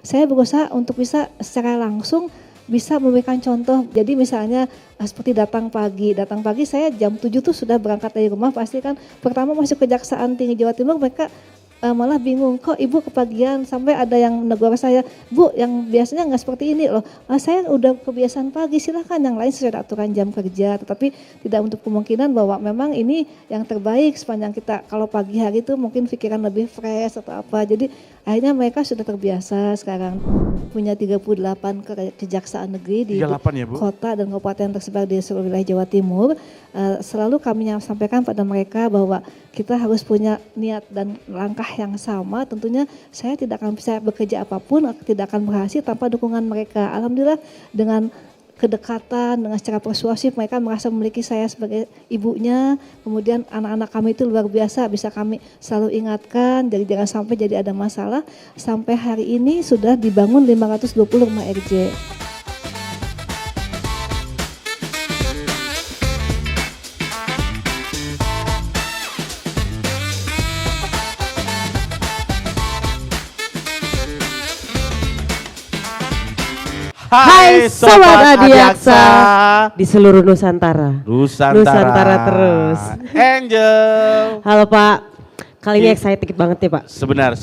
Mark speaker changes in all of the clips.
Speaker 1: saya berusaha untuk bisa secara langsung bisa memberikan contoh. Jadi misalnya seperti datang pagi saya jam 7 tuh sudah berangkat dari rumah, pasti kan pertama masuk Kejaksaan Tinggi Jawa Timur mereka malah bingung, kok ibu kepagian, sampai ada yang menegur saya, bu yang biasanya nggak seperti ini loh, saya udah kebiasaan pagi, silahkan yang lain sesuai aturan jam kerja, tetapi tidak untuk kemungkinan bahwa memang ini yang terbaik sepanjang kita, kalau pagi hari itu mungkin pikiran lebih fresh atau apa, jadi akhirnya mereka sudah terbiasa sekarang. Punya 38 kejaksaan negeri di
Speaker 2: 38 ya, Bu?
Speaker 1: kota dan kabupaten tersebar di seluruh wilayah Jawa Timur. Selalu kami sampaikan pada mereka bahwa kita harus punya niat dan langkah yang sama. Tentunya saya tidak akan bisa bekerja apapun, tidak akan berhasil tanpa dukungan mereka. Alhamdulillah dengan kedekatan, dengan secara persuasif mereka merasa memiliki saya sebagai ibunya. Kemudian anak-anak kami itu luar biasa, bisa kami selalu ingatkan, jadi jangan sampai jadi ada masalah. Sampai hari ini sudah dibangun 520 rumah RJ.
Speaker 3: Hai Sobat Adiaksa di seluruh Nusantara. Nusantara terus.
Speaker 2: Angel.
Speaker 3: Halo Pak, kali ini excited banget ya Pak.
Speaker 2: Sebentar.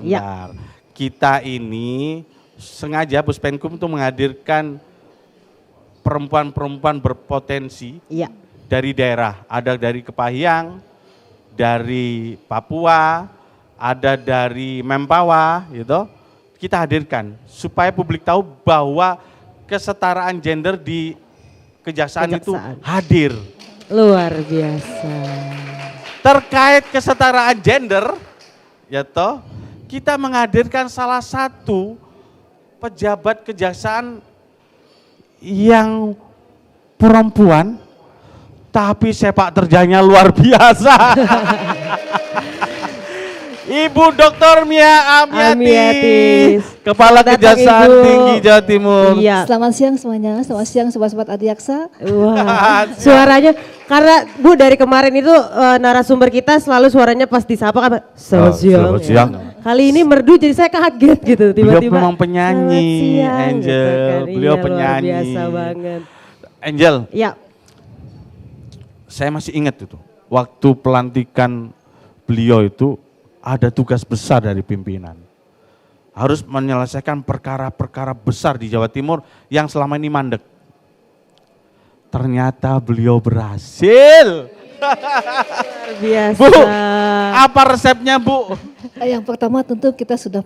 Speaker 3: Ya.
Speaker 2: Kita ini sengaja Puspenkum untuk menghadirkan perempuan-perempuan berpotensi
Speaker 3: Iya.
Speaker 2: dari daerah. Ada dari Kepahyang, dari Papua, ada dari Mempawah gitu. Kita hadirkan supaya publik tahu bahwa kesetaraan gender di kejaksaan itu hadir.
Speaker 3: Luar biasa.
Speaker 2: Terkait kesetaraan gender, ya toh, kita menghadirkan salah satu pejabat kejaksaan yang perempuan, tapi sepak terjangnya luar biasa. Ibu Dr. Mia Amiatis, Kepala Kejaksaan Tinggi Jawa Timur.
Speaker 3: Iya.
Speaker 1: Selamat siang semuanya, selamat siang sobat-sobat Adiaksa.
Speaker 3: Wah, suaranya karena Bu dari kemarin itu narasumber kita selalu suaranya pas disapa kan selamat siang. Kali ini merdu jadi saya kaget gitu tiba-tiba.
Speaker 2: Beliau memang penyanyi,
Speaker 3: siang,
Speaker 2: Angel.
Speaker 3: Gitu kan.
Speaker 2: Beliau
Speaker 3: Iya,
Speaker 2: penyanyi.
Speaker 3: Luar biasa banget.
Speaker 2: Angel,
Speaker 3: Ya.
Speaker 2: saya masih ingat itu waktu pelantikan beliau itu ada tugas besar dari pimpinan. Harus menyelesaikan perkara-perkara besar di Jawa Timur yang selama ini mandek. Ternyata beliau berhasil.
Speaker 3: Luar biasa.
Speaker 2: Bu, apa resepnya Bu?
Speaker 1: Yang pertama tentu kita sudah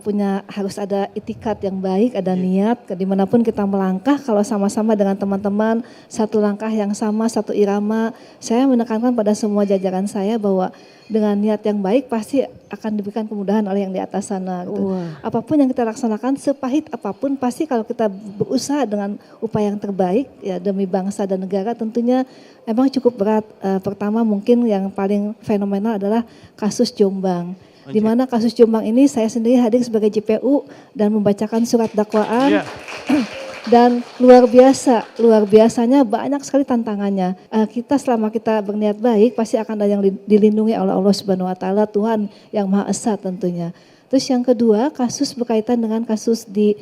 Speaker 1: harus ada itikat yang baik, ada niat, dimanapun kita melangkah kalau sama-sama dengan teman-teman, satu langkah yang sama, satu irama. Saya menekankan pada semua jajaran saya bahwa dengan niat yang baik pasti akan diberikan kemudahan oleh yang di atas sana. Gitu. Apapun yang kita laksanakan, sepahit apapun, pasti kalau kita berusaha dengan upaya yang terbaik ya demi bangsa dan negara, tentunya emang cukup berat. Pertama mungkin yang paling fenomenal adalah kasus Jombang. Di mana kasus Jombang ini saya sendiri hadir sebagai JPU dan membacakan surat dakwaan. Dan luar biasanya banyak sekali tantangannya. Kita selama kita berniat baik pasti akan ada yang dilindungi oleh Allah Subhanahu Wa Taala, Tuhan yang Maha Esa tentunya. Terus yang kedua kasus berkaitan dengan kasus di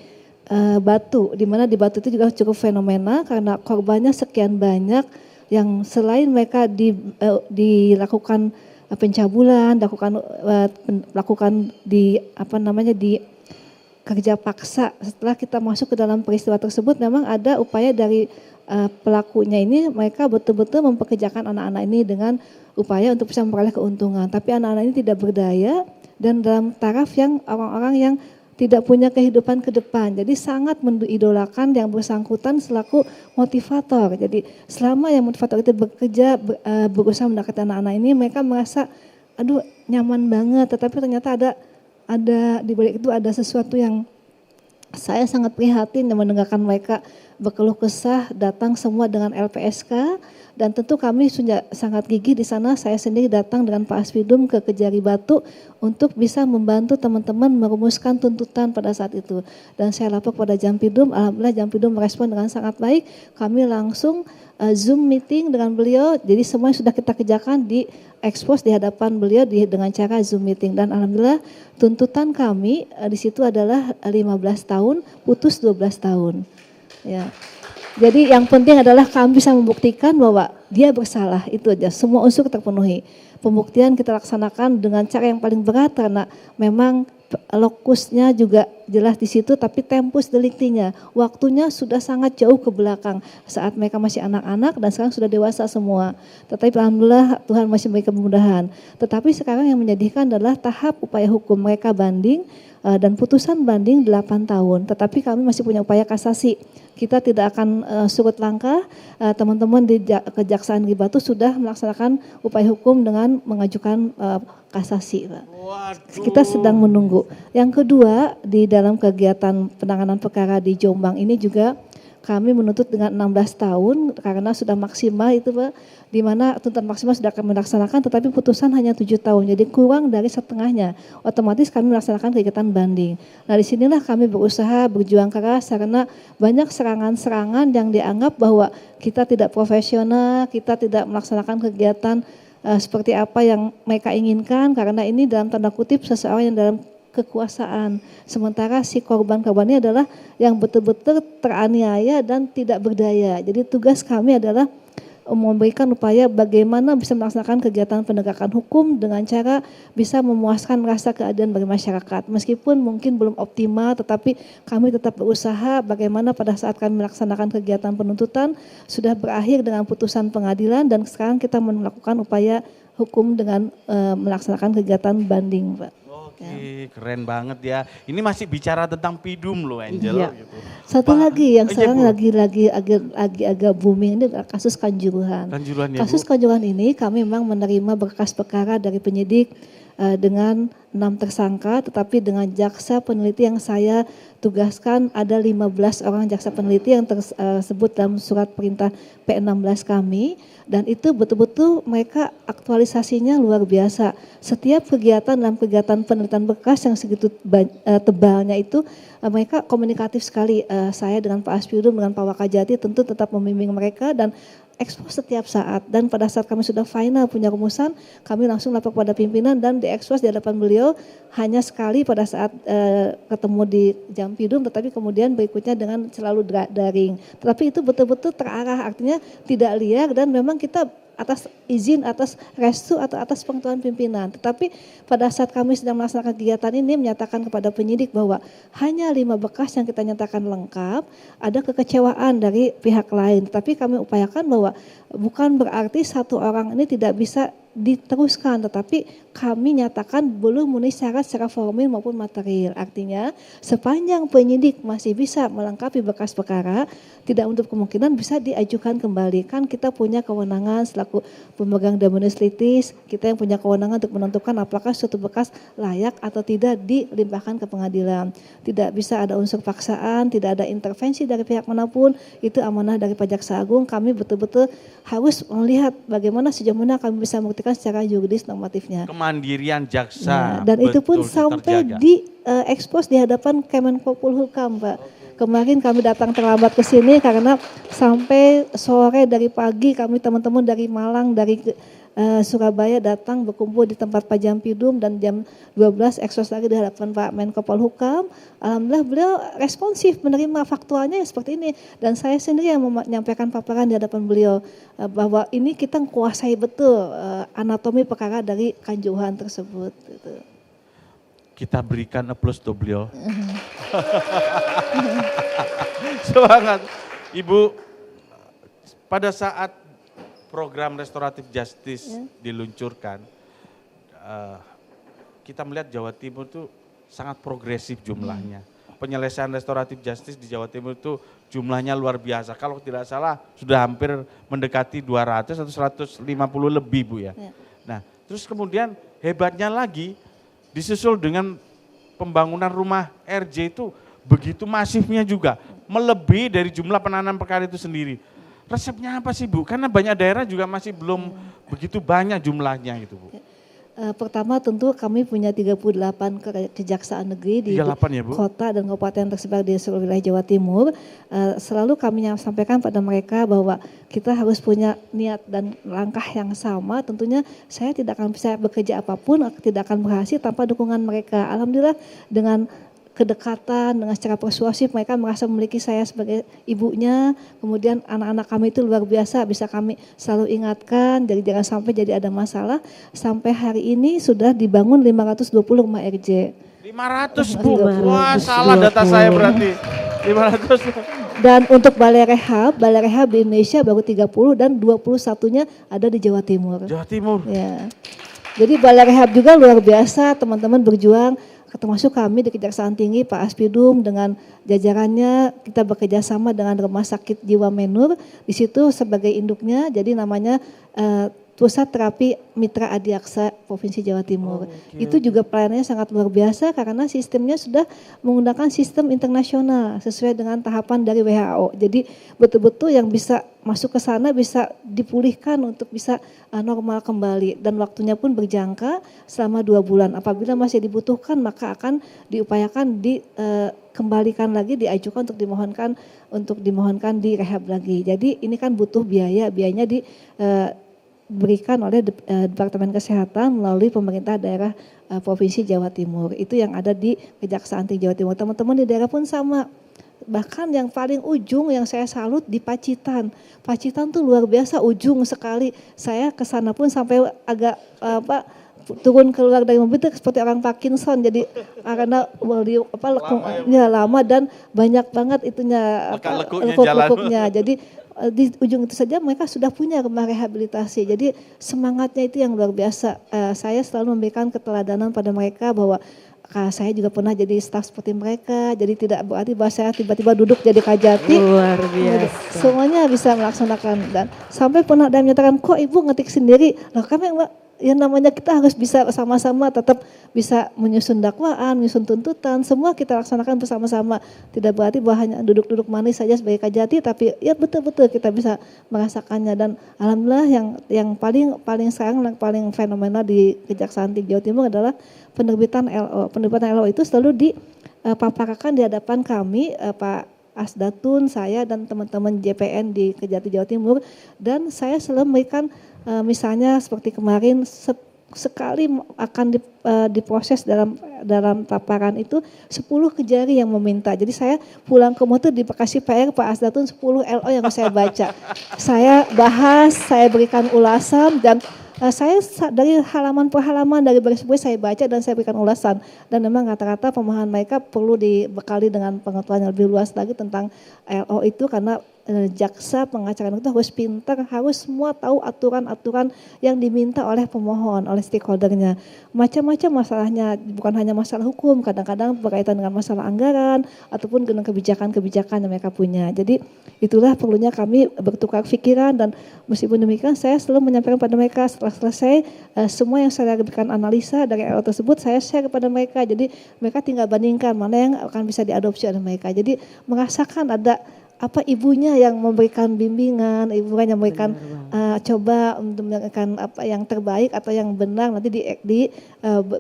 Speaker 1: Batu, di mana di Batu itu juga cukup fenomena karena korbannya sekian banyak yang selain mereka dilakukan pencabulan, lakukan di kerja paksa. Setelah kita masuk ke dalam peristiwa tersebut memang ada upaya dari pelakunya ini, mereka betul-betul mempekerjakan anak-anak ini dengan upaya untuk bisa memperoleh keuntungan. Tapi anak-anak ini tidak berdaya dan dalam taraf yang orang-orang yang tidak punya kehidupan ke depan. Jadi sangat mengidolakan yang bersangkutan selaku motivator. Jadi selama yang motivator itu bekerja, berusaha mendekati anak-anak ini, mereka merasa aduh nyaman banget. Tetapi ternyata ada di balik itu ada sesuatu yang saya sangat prihatin yang mendengarkan mereka berkeluh kesah, datang semua dengan LPSK, dan tentu kami sudah sangat gigih di sana. Saya sendiri datang dengan Pak Aspidum ke Kejari Batu untuk bisa membantu teman-teman merumuskan tuntutan pada saat itu. Dan saya lapor pada Jampidum, alhamdulillah Jampidum merespon dengan sangat baik. Kami langsung Zoom meeting dengan beliau, jadi semua yang sudah kita kerjakan di expose di hadapan beliau dengan cara Zoom meeting. Dan alhamdulillah tuntutan kami di situ adalah 15 tahun, putus 12 tahun. Ya. Jadi yang penting adalah kami bisa membuktikan bahwa dia bersalah, itu aja. Semua unsur terpenuhi. Pembuktian kita laksanakan dengan cara yang paling berat karena memang lokusnya juga jelas di situ, tapi tempus deliktinya, waktunya sudah sangat jauh ke belakang saat mereka masih anak-anak dan sekarang sudah dewasa semua. Tetapi alhamdulillah Tuhan masih memberi kemudahan. Tetapi sekarang yang menyedihkan adalah tahap upaya hukum mereka banding dan putusan banding 8 tahun. Tetapi kami masih punya upaya kasasi. Kita tidak akan surut langkah. Teman-teman di Kejaksaan Negeri Batu sudah melaksanakan upaya hukum dengan mengajukan kasasi, Pak.
Speaker 2: Waduh.
Speaker 1: Kita sedang menunggu. Yang kedua, di dalam kegiatan penanganan perkara di Jombang ini juga kami menuntut dengan 16 tahun karena sudah maksimal itu, Pak, di mana tuntutan maksimal sudah kami laksanakan tetapi putusan hanya 7 tahun, jadi kurang dari setengahnya. Otomatis kami melaksanakan kegiatan banding. Nah, disinilah kami berusaha berjuang keras karena banyak serangan-serangan yang dianggap bahwa kita tidak profesional, kita tidak melaksanakan kegiatan seperti apa yang mereka inginkan, karena ini dalam tanda kutip seseorang yang dalam kekuasaan. Sementara si korban-korbannya adalah yang betul-betul teraniaya dan tidak berdaya. Jadi tugas kami adalah memberikan upaya bagaimana bisa melaksanakan kegiatan penegakan hukum dengan cara bisa memuaskan rasa keadilan bagi masyarakat. Meskipun mungkin belum optimal, tetapi kami tetap berusaha bagaimana pada saat kami melaksanakan kegiatan penuntutan sudah berakhir dengan putusan pengadilan dan sekarang kita melakukan upaya hukum dengan melaksanakan kegiatan banding, Pak.
Speaker 2: Oke, keren banget ya. Ini masih bicara tentang Pidum loh, Angel.
Speaker 1: Iya.
Speaker 2: Gitu.
Speaker 1: Satu lagi yang
Speaker 2: iya,
Speaker 1: sekarang
Speaker 2: Bu.
Speaker 1: lagi agak booming ini adalah kasus Kanjuruhan.
Speaker 2: Kanjuruhan ya,
Speaker 1: Kasus
Speaker 2: Bu.
Speaker 1: Kanjuruhan ini kami memang menerima berkas perkara dari penyidik dengan 6 tersangka, tetapi dengan jaksa peneliti yang saya tugaskan ada 15 orang jaksa peneliti yang tersebut dalam surat perintah P16 kami, dan itu betul-betul mereka aktualisasinya luar biasa. Setiap kegiatan dalam kegiatan penelitian berkas yang segitu tebalnya itu mereka komunikatif sekali. Saya dengan Pak Aspidum, dengan Pak Wakajati tentu tetap membimbing mereka dan ekspos setiap saat, dan pada saat kami sudah final punya rumusan, kami langsung lapor pada pimpinan dan diekspos di hadapan beliau hanya sekali pada saat ketemu di Jampidum, tetapi kemudian berikutnya dengan selalu daring. Tetapi itu betul-betul terarah, artinya tidak liar dan memang kita atas izin, atas restu atau atas pengetahuan pimpinan. Tetapi pada saat kami sedang melaksanakan kegiatan ini menyatakan kepada penyidik bahwa hanya 5 bekas yang kita nyatakan lengkap, ada kekecewaan dari pihak lain. Tapi kami upayakan bahwa bukan berarti satu orang ini tidak bisa diteruskan, tetapi kami nyatakan belum memenuhi syarat secara formil maupun material. Artinya sepanjang penyidik masih bisa melengkapi berkas perkara, tidak untuk kemungkinan bisa diajukan kembali. Kan kita punya kewenangan selaku pemegang dominus litis, kita yang punya kewenangan untuk menentukan apakah suatu berkas layak atau tidak dilimpahkan ke pengadilan. Tidak bisa ada unsur paksaan, tidak ada intervensi dari pihak manapun, itu amanah dari Jaksa Agung. Kami betul-betul harus melihat bagaimana sejauh mana kami bisa membuktikan secara yuridis normatifnya.
Speaker 2: Kemandirian jaksa.
Speaker 1: Ya, dan itu pun
Speaker 2: betul
Speaker 1: sampai
Speaker 2: terjaga.
Speaker 1: diekspos di hadapan Kemenko Polhukam, Pak. Kemarin kami datang terlambat ke sini karena sampai sore dari pagi kami teman-teman dari Malang, dari Surabaya datang berkumpul di tempat Pak Jampidum dan jam 12 ekspos lagi di hadapan Pak Menko Polhukam. Alhamdulillah beliau responsif menerima faktualnya seperti ini dan saya sendiri yang menyampaikan paparan di hadapan beliau bahwa ini kita kuasai betul anatomi perkara dari Kanjuruhan tersebut. Gitu.
Speaker 2: Kita berikan aplaus untuk beliau. Semangat. Ibu, pada saat program restoratif justice diluncurkan, kita melihat Jawa Timur itu sangat progresif jumlahnya. Penyelesaian restoratif justice di Jawa Timur itu jumlahnya luar biasa. Kalau tidak salah sudah hampir mendekati 200 atau 150 lebih, Bu ya. Nah, terus kemudian hebatnya lagi disusul dengan pembangunan rumah RJ itu begitu masifnya juga. melebihi dari jumlah penanganan perkara itu sendiri. Resepnya apa sih Bu? Karena banyak daerah juga masih belum begitu banyak jumlahnya gitu Bu.
Speaker 1: Pertama tentu kami punya 38 kejaksaan negeri di
Speaker 2: 38 ya, Bu?
Speaker 1: kota dan kabupaten tersebar di seluruh wilayah Jawa Timur. Selalu kami sampaikan pada mereka bahwa kita harus punya niat dan langkah yang sama. Tentunya saya tidak akan bisa bekerja apapun, tidak akan berhasil tanpa dukungan mereka. Alhamdulillah dengan kedekatan, dengan secara persuasif mereka merasa memiliki saya sebagai ibunya. Kemudian anak-anak kami itu luar biasa, bisa kami selalu ingatkan, jadi jangan sampai jadi ada masalah. Sampai hari ini sudah dibangun 520 rumah RJ.
Speaker 2: 500 Bu, wah salah data saya berarti. 500.
Speaker 1: Dan untuk balai rehab di Indonesia baru 30 dan 21-nya ada di Jawa Timur.
Speaker 2: Jawa Timur.
Speaker 1: Ya. Jadi balai rehab juga luar biasa, teman-teman berjuang. Termasuk kami di Kejaksaan Tinggi, Pak Aspidum dengan jajarannya kita bekerja sama dengan Rumah Sakit Jiwa Menur. Di situ sebagai induknya, jadi namanya Pusat Terapi Mitra Adiaksa Provinsi Jawa Timur. Itu juga pelayanannya sangat luar biasa karena sistemnya sudah menggunakan sistem internasional sesuai dengan tahapan dari WHO. Jadi betul-betul yang bisa masuk ke sana bisa dipulihkan untuk bisa normal kembali dan waktunya pun berjangka selama 2 bulan. Apabila masih dibutuhkan maka akan diupayakan dikembalikan lagi, diajukan untuk dimohonkan di rehab lagi. Jadi ini kan butuh biayanya diberikan oleh Departemen Kesehatan melalui pemerintah daerah Provinsi Jawa Timur. Itu yang ada di Kejaksaan Tinggi Jawa Timur. Teman-teman di daerah pun sama. Bahkan yang paling ujung yang saya salut di Pacitan. Pacitan tuh luar biasa ujung sekali. Saya ke sana pun sampai agak turun keluar dari mobil itu seperti orang Parkinson. Jadi karena lama dan banyak banget itunya lekuk-lekuknya. Jadi di ujung itu saja mereka sudah punya rumah rehabilitasi. Jadi semangatnya itu yang luar biasa. Saya selalu memberikan keteladanan pada mereka bahwa saya juga pernah jadi staf seperti mereka. Jadi tidak berarti bahwa saya tiba-tiba duduk jadi kajati.
Speaker 3: Luar biasa.
Speaker 1: Semuanya bisa melaksanakan dan sampai pernah ada yang menyatakan kok ibu ngetik sendiri. Nah kami ya namanya kita harus bisa sama-sama tetap bisa menyusun dakwaan, menyusun tuntutan, semua kita laksanakan bersama-sama. Tidak berarti bahwa hanya duduk-duduk manis saja sebagai kajati, tapi ya betul-betul kita bisa merasakannya. Dan alhamdulillah yang paling sekarang yang paling fenomenal di Kejaksaan Tinggi Jawa Timur adalah penerbitan LO. Penerbitan LO itu selalu dipaparkan di hadapan kami, Pak Asdatun, saya dan teman-teman JPN di Kejati Jawa Timur, dan saya selalu memberikan misalnya seperti kemarin sekali akan diproses dalam paparan itu 10 kejari yang meminta. Jadi saya pulang ke motor di Bekasi PR Pak Asdatun 10 LO yang saya baca. Saya bahas, saya berikan ulasan dan saya dari halaman per halaman dari baris-baris saya baca dan saya berikan ulasan. Dan memang rata-rata pemahaman mereka perlu dibekali dengan pengetahuan yang lebih luas lagi tentang LO itu karena jaksa pengacara itu harus pintar, harus semua tahu aturan-aturan yang diminta oleh pemohon, oleh stakeholdernya. Macam-macam masalahnya, bukan hanya masalah hukum, kadang-kadang berkaitan dengan masalah anggaran ataupun dengan kebijakan-kebijakan yang mereka punya. Jadi itulah perlunya kami bertukar pikiran dan meskipun demikian saya selalu menyampaikan pada mereka setelah selesai semua yang saya berikan analisa dari LO tersebut saya share kepada mereka. Jadi mereka tinggal bandingkan mana yang akan bisa diadopsi oleh mereka. Jadi merasakan ada ibunya yang memberikan bimbingan, ibunya yang memberikan coba untuk memberikan apa yang terbaik atau yang benar nanti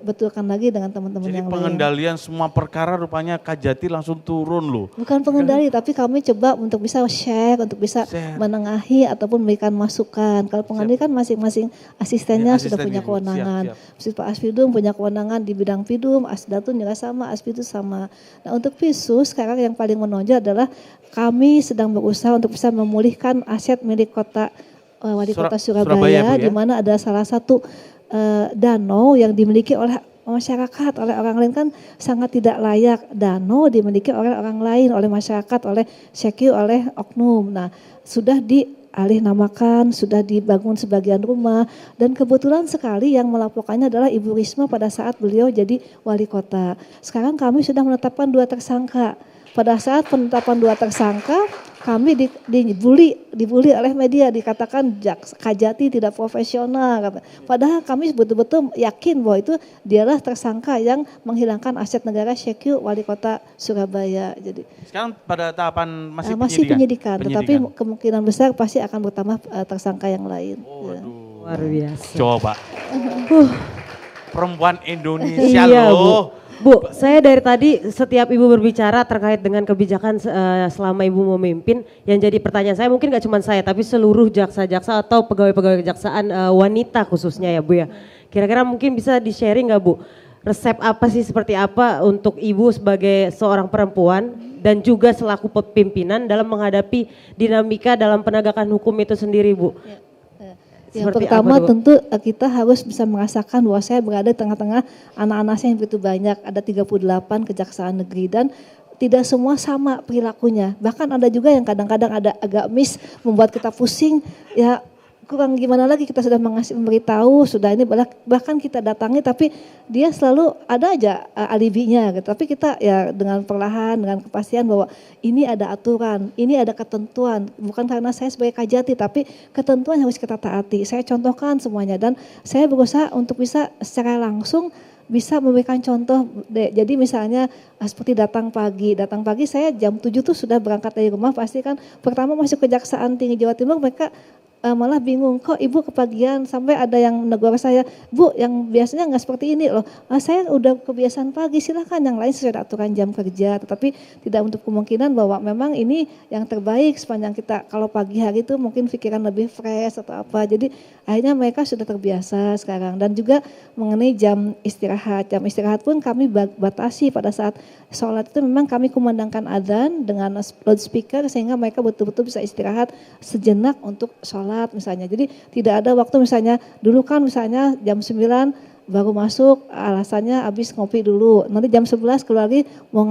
Speaker 1: betulkan lagi dengan teman-teman yang lain.
Speaker 2: Jadi pengendalian semua perkara rupanya Kajati langsung turun loh.
Speaker 1: Bukan pengendali tapi kami coba untuk bisa share, untuk bisa menengahi ataupun memberikan masukan. Kalau pengendali kan masing-masing asistennya sudah punya kewenangan. Pak Aspidum punya kewenangan di bidang Pidum, Asdatun juga sama, Aspidum sama. Nah untuk PISU sekarang yang paling menonjol adalah kami sedang berusaha untuk bisa memulihkan aset milik Wali Kota Surabaya, di mana ada salah satu danau yang dimiliki oleh masyarakat, oleh orang lain kan sangat tidak layak. Danau dimiliki oleh orang lain, oleh masyarakat, oleh SEKU, oleh oknum. Nah sudah dialih namakan, sudah dibangun sebagian rumah dan kebetulan sekali yang melaporkannya adalah Ibu Risma pada saat beliau jadi wali kota. Sekarang kami sudah menetapkan 2 tersangka. Pada saat penetapan 2 tersangka, kami dibully oleh media, dikatakan Kajati tidak profesional. Padahal kami betul-betul yakin bahwa itu dialah tersangka yang menghilangkan aset negara Syekh Wali Kota Surabaya. Jadi
Speaker 2: Sekarang pada tahapan
Speaker 1: masih penyidikan, tetapi kemungkinan besar pasti akan bertambah tersangka yang lain.
Speaker 2: Waduh.
Speaker 3: Luar biasa.
Speaker 2: Coba. Perempuan Indonesia
Speaker 3: Iya,
Speaker 2: loh.
Speaker 3: Bu, saya dari tadi setiap Ibu berbicara terkait dengan kebijakan selama Ibu memimpin, yang jadi pertanyaan saya mungkin gak cuma saya, tapi seluruh jaksa-jaksa atau pegawai-pegawai kejaksaan wanita khususnya ya Bu ya. Kira-kira mungkin bisa di-sharing gak Bu, resep apa sih, seperti apa untuk Ibu sebagai seorang perempuan dan juga selaku pimpinan dalam menghadapi dinamika dalam penegakan hukum itu sendiri Bu?
Speaker 1: Yang pertama tentu kita harus bisa merasakan bahwa saya berada di tengah-tengah anak-anak saya yang begitu banyak, ada 38 kejaksaan negeri dan tidak semua sama perilakunya. Bahkan ada juga yang kadang-kadang ada agak miss, membuat kita pusing, ya kurang gimana lagi, kita sudah memberitahu, sudah ini bahkan kita datangi tapi dia selalu ada aja alibinya gitu. Tapi kita ya dengan perlahan, dengan kepastian bahwa ini ada aturan, ini ada ketentuan, bukan karena saya sebagai Kajati tapi ketentuan harus kita taati. Saya contohkan semuanya dan saya berusaha untuk bisa secara langsung bisa memberikan contoh. Jadi misalnya seperti datang pagi saya jam 7 tuh sudah berangkat dari rumah, pasti kan pertama masuk Kejaksaan Tinggi Jawa Timur mereka malah bingung, kok Ibu kepagian, sampai ada yang menegur saya, Bu yang biasanya nggak seperti ini loh, saya udah kebiasaan pagi, silahkan yang lain sesuai aturan jam kerja, tetapi tidak untuk kemungkinan bahwa memang ini yang terbaik sepanjang kita, kalau pagi hari itu mungkin pikiran lebih fresh atau apa, jadi akhirnya mereka sudah terbiasa sekarang. Dan juga mengenai jam istirahat pun kami batasi pada saat sholat itu memang kami kumandangkan adzan dengan loudspeaker sehingga mereka betul-betul bisa istirahat sejenak untuk sholat misalnya. Jadi tidak ada waktu misalnya dulu kan misalnya jam 9 baru masuk, alasannya habis ngopi dulu. Nanti jam 11 keluar lagi mau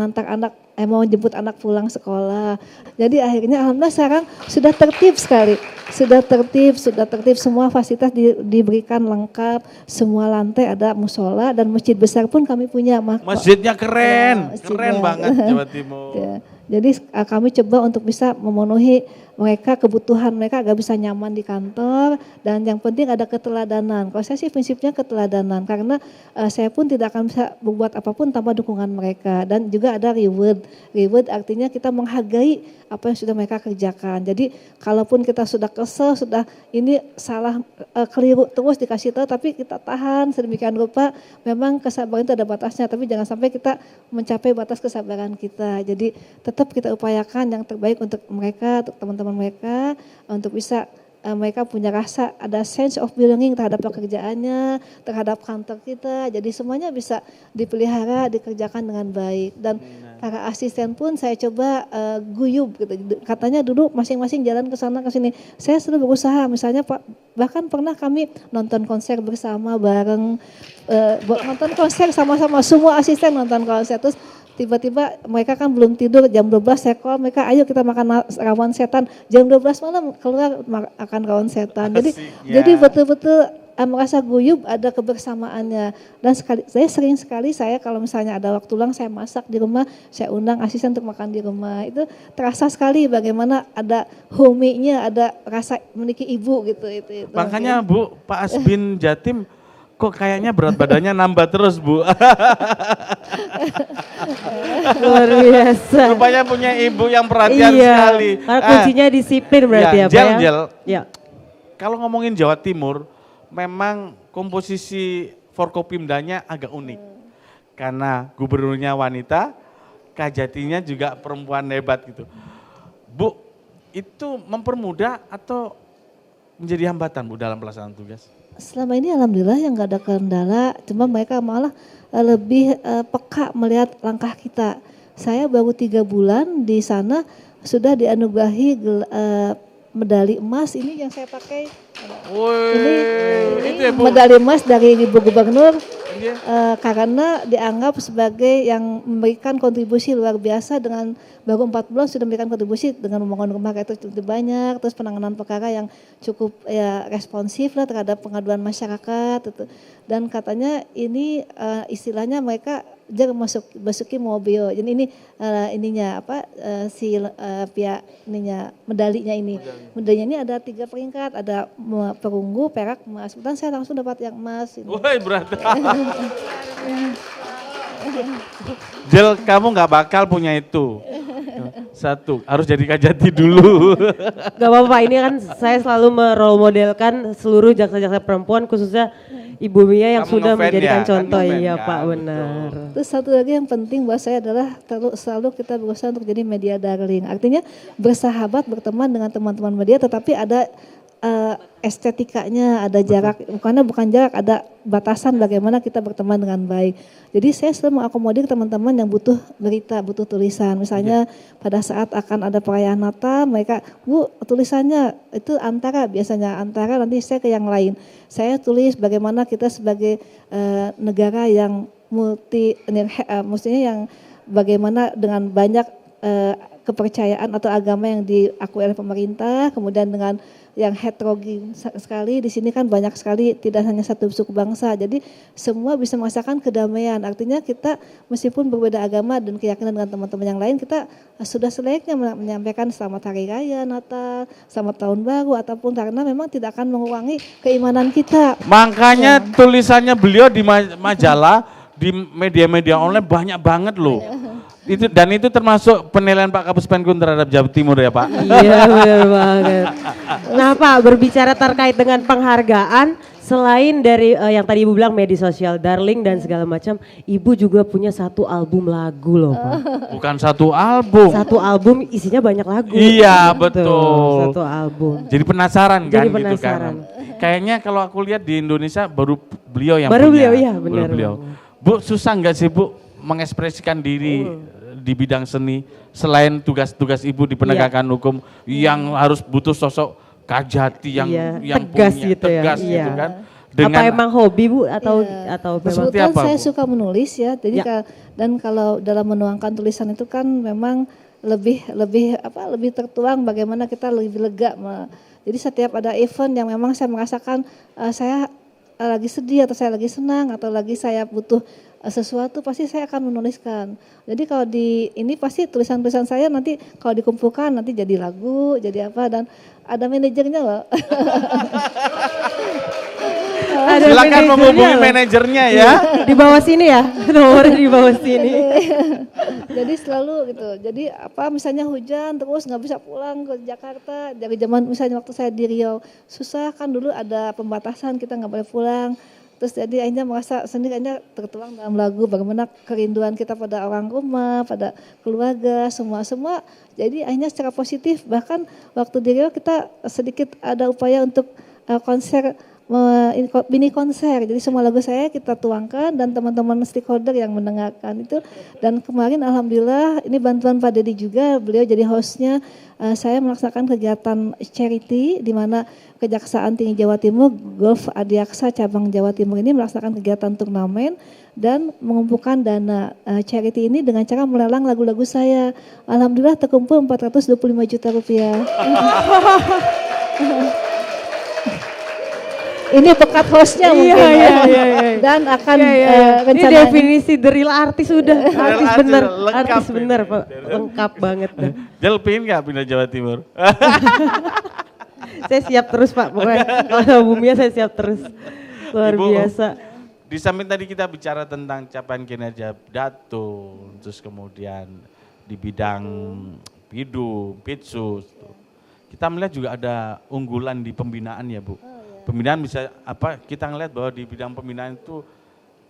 Speaker 1: mau jemput anak pulang sekolah. Jadi akhirnya alhamdulillah sekarang sudah tertib sekali. Sudah tertib semua fasilitas diberikan lengkap, semua lantai ada musola dan masjid besar pun kami punya.
Speaker 2: Masjidnya keren,
Speaker 1: ya,
Speaker 2: keren banget Jawa Timur.
Speaker 1: Ya. Jadi kami coba untuk bisa memenuhi mereka, kebutuhan mereka agar bisa nyaman di kantor, dan yang penting ada keteladanan. Kalau saya sih prinsipnya keteladanan, karena saya pun tidak akan bisa berbuat apapun tanpa dukungan mereka, dan juga ada reward. Reward artinya kita menghargai apa yang sudah mereka kerjakan. Jadi kalaupun kita sudah kesel, sudah ini salah, keliru terus dikasih tahu, tapi kita tahan sedemikian rupa. Memang kesabaran itu ada batasnya, tapi jangan sampai kita mencapai batas kesabaran kita. Jadi tetap kita upayakan yang terbaik untuk mereka, untuk teman-teman mereka, untuk bisa mereka punya rasa, ada sense of belonging terhadap pekerjaannya, terhadap kantor kita. Jadi semuanya bisa dipelihara, dikerjakan dengan baik. Dan para asisten pun saya coba guyub gitu. Katanya dulu masing-masing jalan ke sana ke sini. Saya selalu berusaha, misalnya bahkan pernah kami nonton konser bersama bareng, nonton konser sama-sama, semua asisten nonton konser. Terus tiba-tiba mereka kan belum tidur, jam 12 saya call mereka, ayo kita makan rawon setan. Jam 12 malam keluar akan rawon setan. Jadi betul-betul merasa guyub, ada kebersamaannya. Dan saya sering sekali kalau misalnya ada waktu luang saya masak di rumah, saya undang asisten untuk makan di rumah. Itu terasa sekali bagaimana ada homey-nya, ada rasa memiliki ibu gitu. Itu.
Speaker 2: Makanya Bu, Pak Asbin Jatim kok kayaknya berat badannya nambah terus Bu.
Speaker 3: Luar biasa.
Speaker 2: Rupanya punya ibu yang perhatian sekali.
Speaker 3: Karena kuncinya disiplin berarti ya Pak ya.
Speaker 2: Jel.
Speaker 3: Ya.
Speaker 2: Kalau ngomongin Jawa Timur, memang komposisi Forkopimdanya agak unik. Karena gubernurnya wanita, Kajatinya juga perempuan hebat gitu. Bu, itu mempermudah atau menjadi hambatan Bu dalam pelaksanaan tugas?
Speaker 1: Selama ini alhamdulillah yang gak ada kendala, cuma mereka malah lebih peka melihat langkah kita. Saya baru 3 bulan di sana sudah dianugerahi medali emas, ini yang saya pakai. Ini medali emas dari Ibu Gubernur, karena dianggap sebagai yang memberikan kontribusi luar biasa dengan baru 4 bulan sudah memberikan kontribusi dengan membangun rumah itu cukup banyak, terus penanganan perkara yang cukup ya responsif lah terhadap pengaduan masyarakat itu. Dan katanya ini istilahnya mereka jangan masuki mobil. Jadi ini ininya apa pihak ininya medalinya ini. Medalinya ini ada 3 peringkat, ada perunggu, perak, emas. Kemudian saya langsung dapat yang emas.
Speaker 2: Woi berat. Jel, kamu nggak bakal punya itu. Satu, harus jadi Kajati dulu.
Speaker 3: Gak apa-apa, ini kan saya selalu merole modelkan seluruh jaksa-jaksa perempuan khususnya Ibu Mia yang
Speaker 2: Kamu
Speaker 3: sudah
Speaker 2: ngefan
Speaker 3: menjadikan
Speaker 2: ya,
Speaker 3: contoh.
Speaker 2: kan ngefan
Speaker 3: Iya
Speaker 2: kan,
Speaker 3: Pak,
Speaker 2: betul.
Speaker 3: benar.
Speaker 1: Terus satu lagi yang penting buat saya adalah selalu kita berusaha untuk jadi media darling. Artinya bersahabat, berteman dengan teman-teman media tetapi ada estetikanya, ada jarak, bukan jarak, ada batasan bagaimana kita berteman dengan baik. Jadi saya selalu mengakomodir teman-teman yang butuh berita, butuh tulisan. Misalnya pada saat akan ada perayaan Natal, mereka, Bu tulisannya itu biasanya antara nanti saya ke yang lain. Saya tulis bagaimana kita sebagai negara yang maksudnya yang bagaimana dengan banyak kepercayaan atau agama yang diakui oleh pemerintah, kemudian dengan yang heterogen sekali, di sini kan banyak sekali, tidak hanya satu suku bangsa, jadi semua bisa merasakan kedamaian. Artinya kita meskipun berbeda agama dan keyakinan dengan teman-teman yang lain, kita sudah selayaknya menyampaikan selamat hari raya, Natal, selamat tahun baru, ataupun karena memang tidak akan mengurangi keimanan kita.
Speaker 2: Makanya tulisannya beliau di majalah, di media-media online banyak banget loh. Dan itu termasuk penilaian Pak Kapus Penkum terhadap Jawa Timur ya Pak?
Speaker 3: Iya benar banget. Nah Pak, berbicara terkait dengan penghargaan, selain dari yang tadi Ibu bilang media sosial, darling dan segala macam, Ibu juga punya satu album lagu loh Pak.
Speaker 2: Bukan satu album.
Speaker 3: Satu album isinya banyak lagu.
Speaker 2: Iya betul.
Speaker 3: Satu album.
Speaker 2: Jadi penasaran kan
Speaker 3: Jadi
Speaker 2: gitu
Speaker 3: penasaran.
Speaker 2: kan. Kayaknya kalau aku lihat di Indonesia baru beliau yang
Speaker 3: Baru
Speaker 2: punya.
Speaker 3: beliau, iya,
Speaker 2: Baru
Speaker 3: benar.
Speaker 2: beliau. Bu susah nggak sih Bu mengekspresikan diri di bidang seni selain tugas-tugas Ibu di penegakan hukum yang harus butuh sosok Kajati yang
Speaker 3: tegas
Speaker 2: punya,
Speaker 3: gitu ya.
Speaker 2: tegas
Speaker 3: Iya.
Speaker 2: gitu kan.
Speaker 3: Apa emang hobi Bu atau memang
Speaker 2: Seperti
Speaker 1: Kebetulan
Speaker 2: apa,
Speaker 1: saya
Speaker 2: Bu?
Speaker 1: suka menulis ya, jadi dan kalau dalam menuangkan tulisan itu kan memang lebih tertuang bagaimana kita lebih lega. Jadi setiap ada event yang memang saya merasakan saya lagi sedih atau saya lagi senang atau lagi saya butuh sesuatu, pasti saya akan menuliskan. Jadi kalau di ini pasti tulisan-tulisan saya nanti kalau dikumpulkan nanti jadi lagu, jadi apa, dan ada manajernya loh.
Speaker 2: Silakan menghubungi manajernya ya.
Speaker 3: Di bawah sini ya, nomornya di bawah sini.
Speaker 1: Jadi selalu gitu. Jadi apa misalnya hujan terus nggak bisa pulang ke Jakarta dari zaman misalnya waktu saya di Riau susah kan, dulu ada pembatasan kita nggak boleh pulang. Terus jadi akhirnya merasa sendiri, akhirnya tertuang dalam lagu bagaimana kerinduan kita pada orang rumah, pada keluarga, semua. Jadi akhirnya secara positif, bahkan waktu di Riau kita sedikit ada upaya untuk konser, mini konser. Jadi semua lagu saya kita tuangkan dan teman-teman stakeholder yang mendengarkan itu. Dan kemarin alhamdulillah ini bantuan Pak Dedi juga, beliau jadi hostnya. Saya melaksanakan kegiatan charity di mana Kejaksaan Tinggi Jawa Timur, Golf Adiaksa Cabang Jawa Timur ini melaksanakan kegiatan turnamen dan mengumpulkan dana charity ini dengan cara melelang lagu-lagu saya. Alhamdulillah terkumpul 425 juta rupiah. Ini bekat hostnya mungkin
Speaker 3: Iya.
Speaker 1: dan akan
Speaker 3: Ini
Speaker 1: rencananya.
Speaker 3: definisi the real artis sudah. Artis
Speaker 2: artis,
Speaker 3: bener,
Speaker 2: lengkap
Speaker 3: artis
Speaker 2: ini.
Speaker 3: bener Pak, lengkap banget.
Speaker 2: Jel pengen nggak pindah Jawa Timur?
Speaker 3: Saya siap terus Pak, pokoknya kalau sama Bumia saya siap terus. Luar
Speaker 2: Ibu,
Speaker 3: biasa.
Speaker 2: Di samping tadi kita bicara tentang capaian kinerja Dato, terus kemudian di bidang Pitsus, kita melihat juga ada unggulan di pembinaan ya Bu. Pembinaan bisa kita ngelihat bahwa di bidang pembinaan itu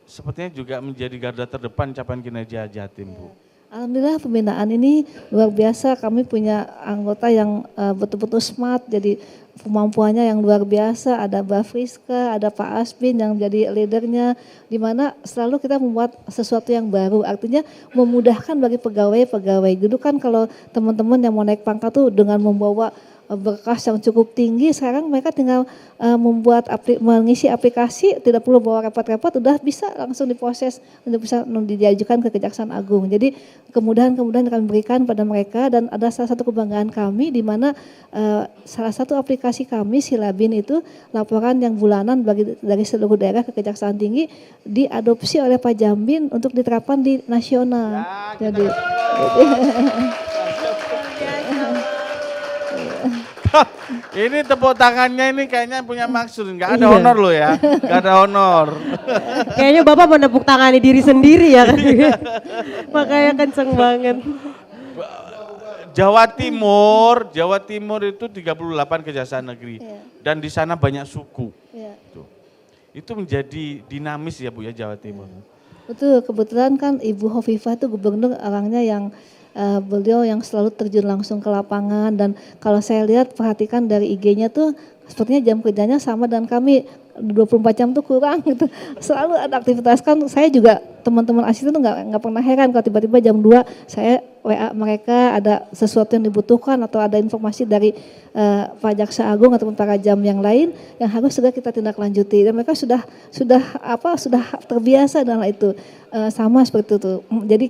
Speaker 2: sepertinya juga menjadi garda terdepan capaian kinerja Jatim Bu.
Speaker 1: Alhamdulillah pembinaan ini luar biasa, kami punya anggota yang betul-betul smart, jadi kemampuannya yang luar biasa, ada Mbak Friska, ada Pak Asbin yang jadi leadernya, di mana selalu kita membuat sesuatu yang baru, artinya memudahkan bagi pegawai-pegawai. Dulu kan kalau teman-teman yang mau naik pangkat tuh dengan membawa berkas yang cukup tinggi. Sekarang mereka tinggal mengisi aplikasi, tidak perlu bawa repot-repot, udah bisa langsung diproses untuk bisa diajukan ke Kejaksaan Agung. Jadi kemudahan-kemudahan kami berikan pada mereka, dan ada salah satu kebanggaan kami di mana salah satu aplikasi kami Silabin itu laporan yang bulanan dari seluruh daerah ke Kejaksaan Tinggi diadopsi oleh Pak Jambin untuk diterapkan di nasional. Jadi
Speaker 2: Ini tepuk tangannya ini kayaknya punya maksud, nggak ada honor loh ya, nggak ada honor.
Speaker 3: Kayaknya Bapak menepuk tangani diri sendiri ya kan. Makanya kenceng banget.
Speaker 2: Jawa Timur itu 38 kejaksaan negeri, dan di sana banyak suku. Itu menjadi dinamis ya Bu ya, Jawa Timur.
Speaker 1: Betul, kebetulan kan Ibu Hovifah itu gubernur orangnya yang beliau yang selalu terjun langsung ke lapangan, dan kalau saya lihat perhatikan dari IG-nya tuh sepertinya jam kerjanya sama dengan kami, 24 jam tuh kurang gitu. Selalu ada aktivitas, kan saya juga teman-teman asisten tuh nggak pernah heran kalau tiba-tiba jam 2 saya WA mereka ada sesuatu yang dibutuhkan atau ada informasi dari Pak Jaksa Agung ataupun para jam yang lain yang harus segera kita tindak lanjuti, dan mereka sudah terbiasa dengan itu. Sama seperti itu. Jadi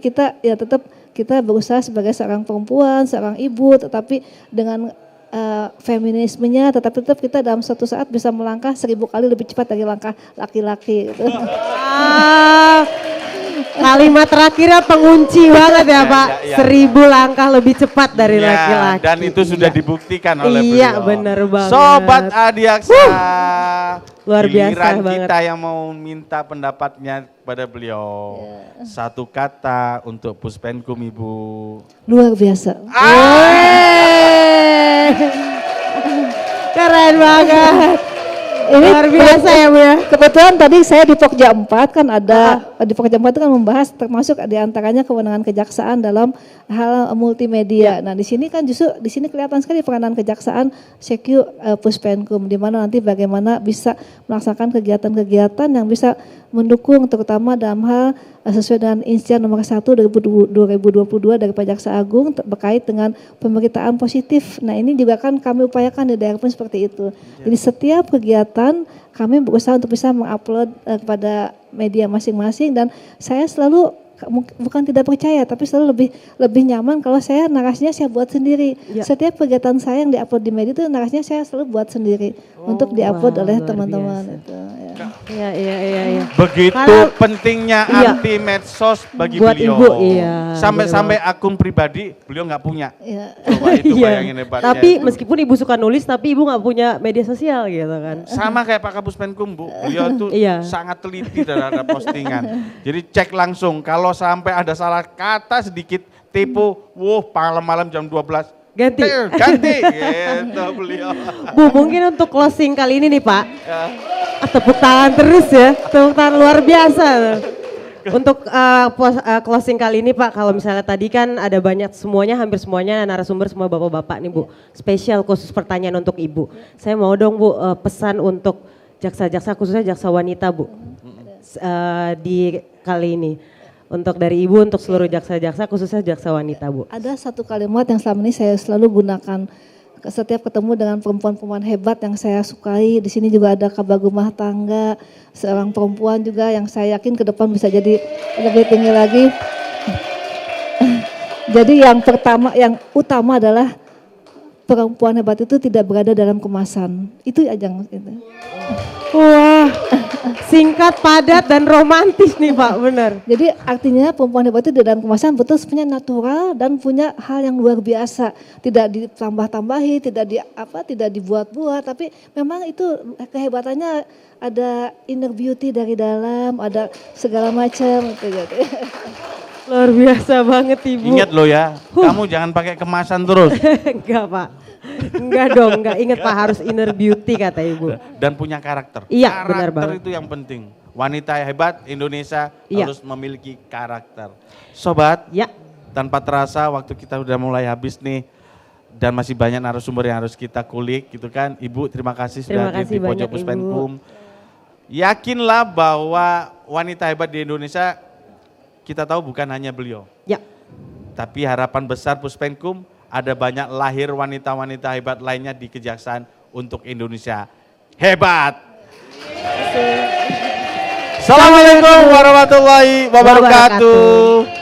Speaker 1: kita berusaha sebagai seorang perempuan, seorang ibu, tetapi dengan feminismenya, tetapi tetap kita dalam suatu saat bisa melangkah 1000 kali lebih cepat dari langkah laki-laki. Gitu.
Speaker 3: Kalimat terakhirnya pengunci banget ya Pak. 1000 langkah lebih cepat dari laki-laki.
Speaker 2: Dan itu sudah dibuktikan oleh beliau.
Speaker 3: Iya benar banget.
Speaker 2: Sobat Adiaksa,
Speaker 3: luar biasa
Speaker 2: giliran
Speaker 3: banget.
Speaker 2: kita yang mau minta pendapatnya kepada beliau. Satu kata untuk Puspenkum Ibu.
Speaker 1: Luar biasa.
Speaker 3: Keren banget. Ini luar biasa ya Bu ya.
Speaker 1: Kebetulan tadi saya di Pokja 4 kan ada, di Pokja 4 itu kan membahas termasuk diantaranya kewenangan kejaksaan dalam hal multimedia. Nah di sini kan justru di sini kelihatan sekali peranan kejaksaan Sekyu Puspenkum, di mana nanti bagaimana bisa melaksanakan kegiatan-kegiatan yang bisa mendukung terutama dalam hal sesuai dengan Insian nomor 1 2022 dari Pak Jaksa Agung terkait dengan pemberitaan positif. Nah ini juga kan kami upayakan di daerah pun seperti itu. Jadi setiap kegiatan kami berusaha untuk bisa mengupload kepada media masing-masing, dan saya selalu bukan tidak percaya tapi selalu lebih nyaman kalau saya narasinya saya buat sendiri. Setiap kegiatan saya yang diupload di media itu narasinya saya selalu buat sendiri untuk diupload oleh teman-teman itu.
Speaker 3: Iya.
Speaker 2: Begitu pentingnya anti medsos bagi
Speaker 3: buat
Speaker 2: beliau.
Speaker 3: Ibu, iya.
Speaker 2: Sampai akun pribadi beliau nggak punya. Coba itu bayangin hebatnya.
Speaker 3: Tapi meskipun Ibu suka nulis tapi Ibu nggak punya media sosial gitu kan.
Speaker 2: Sama kayak Pak Kapuspenkum Bu, beliau tuh sangat teliti terhadap postingan. Jadi cek langsung, kalau sampai ada salah kata sedikit tipu, malam-malam jam 12 ganti gitu beliau.
Speaker 3: Bu, mungkin untuk closing kali ini nih Pak, tepuk tangan terus ya, tepuk tangan luar biasa. Untuk closing kali ini Pak, kalau misalnya tadi kan ada banyak hampir semuanya narasumber semua bapak-bapak nih Bu. Spesial khusus pertanyaan untuk Ibu. Saya mau dong Bu pesan untuk jaksa-jaksa khususnya jaksa wanita Bu. Di kali ini. Untuk dari Ibu, untuk seluruh jaksa-jaksa khususnya jaksa wanita Bu.
Speaker 1: Ada satu kalimat yang selama ini saya selalu gunakan setiap ketemu dengan perempuan-perempuan hebat yang saya sukai. Di sini juga ada kabagumah tangga, seorang perempuan juga yang saya yakin ke depan bisa jadi lebih tinggi lagi. Jadi yang utama adalah perempuan hebat itu tidak berada dalam kemasan. Itu aja gitu.
Speaker 3: Wah, singkat, padat, dan romantis nih Pak, benar.
Speaker 1: Jadi artinya perempuan hebat itu di dalam kemasan betul sebenarnya natural dan punya hal yang luar biasa. Tidak ditambah-tambahi, tidak dibuat-buat, tapi memang itu kehebatannya ada inner beauty dari dalam, ada segala macam gitu.
Speaker 3: Luar biasa banget Ibu.
Speaker 2: Ingat loh ya, kamu jangan pakai kemasan terus.
Speaker 3: Enggak Pak. Enggak dong, enggak ingat Pak, harus inner beauty kata Ibu.
Speaker 2: Dan punya karakter.
Speaker 3: Iya, benar banget.
Speaker 2: Karakter itu yang penting. Wanita hebat Indonesia harus memiliki karakter. Sobat, tanpa terasa waktu kita udah mulai habis nih. Dan masih banyak narasumber yang harus kita kulik gitu kan. Ibu terima kasih sudah hadir di Pojok Puspenkum. Yakinlah bahwa wanita hebat di Indonesia kita tahu bukan hanya beliau.
Speaker 3: Ya.
Speaker 2: Tapi harapan besar Puspenkum ada banyak lahir wanita-wanita hebat lainnya di Kejaksaan untuk Indonesia. Hebat! Assalamualaikum warahmatullahi wabarakatuh.